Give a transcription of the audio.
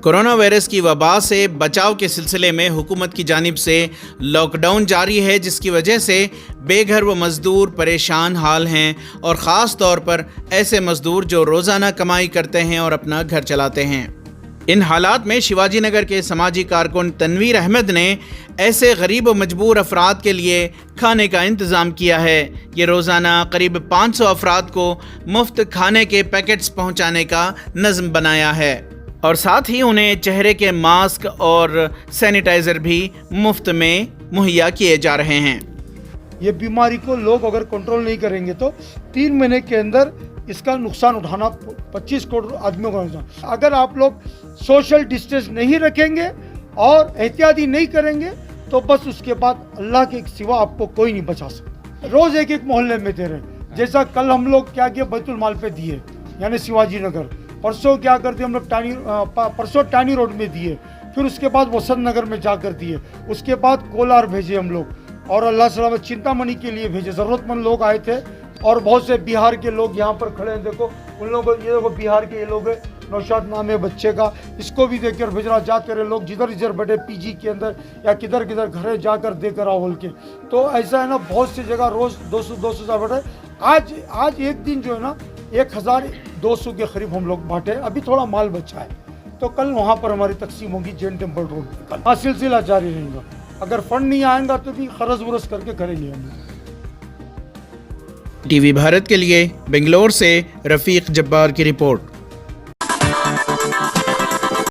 Corona virus की वबा से बचाव के सिलसिले में हुकूमत की जानिब से लॉकडाउन जारी है, जिसकी वजह से बेघर व मज़दूर परेशान हाल हैं और ख़ास तौर पर ऐसे मज़दूर जो रोज़ाना कमाई करते हैं और अपना घर चलाते हैं। इन हालात में शिवाजी नगर के समाजी कारकुन तनवीर अहमद ने ऐसे गरीब व मजबूर अफराद के लिए खाने का इंतज़ाम किया है। ये रोज़ाना करीब 500 अफराद को मुफ्त खाने के पैकेट्स पहुँचाने का नज़्म बनाया है और साथ ही उन्हें चेहरे के मास्क और सैनिटाइज़र भी मुफ्त में मुहैया किए जा रहे हैं। ये बीमारी को लोग अगर कंट्रोल नहीं करेंगे तो 3 महीने के अंदर इसका नुकसान उठाना 25 करोड़ आदमियों का नुकसान। अगर आप लोग सोशल डिस्टेंस नहीं रखेंगे और एहतियाती नहीं करेंगे तो बस उसके बाद अल्लाह के सिवा आपको कोई नहीं बचा सकता। रोज़ एक एक मोहल्ले में दे रहे, जैसा कल हम लोग क्या किए बैतुल माल पे दिए, यानी शिवाजी नगर। परसों क्या करते हम लोग परसों टानी रोड में दिए, फिर उसके बाद वसंत नगर में जाकर दिए, उसके बाद कोलार भेजे हम लोग और अल्लाह सलामत चिंतामणि के लिए भेजे। ज़रूरतमंद लोग आए थे और बहुत से बिहार के लोग यहाँ पर खड़े हैं। देखो उन लोगों को, ये देखो बिहार के ये लोग हैं, नौशाद नाम है बच्चे का, इसको भी देकर भेजना। जाते रहे लोग जिधर जिधर बैठे पीजी के अंदर या किधर किधर घरे जाकर देकर आओ बोल के। तो ऐसा है ना, बहुत सी जगह रोज़ 200 से बैठे। आज एक दिन जो है ना 1200 के करीब हम लोग बांटे। अभी थोड़ा माल बचा है तो कल वहाँ पर हमारी तकसीम होगी जैन टेम्पल रोड पर। हाँ, सिलसिला जारी रहेगा। अगर फंड नहीं आएगा तो भी खरज वरस करके करेंगे हम। टीवी भारत के लिए बेंगलोर से रफीक जब्बार की रिपोर्ट।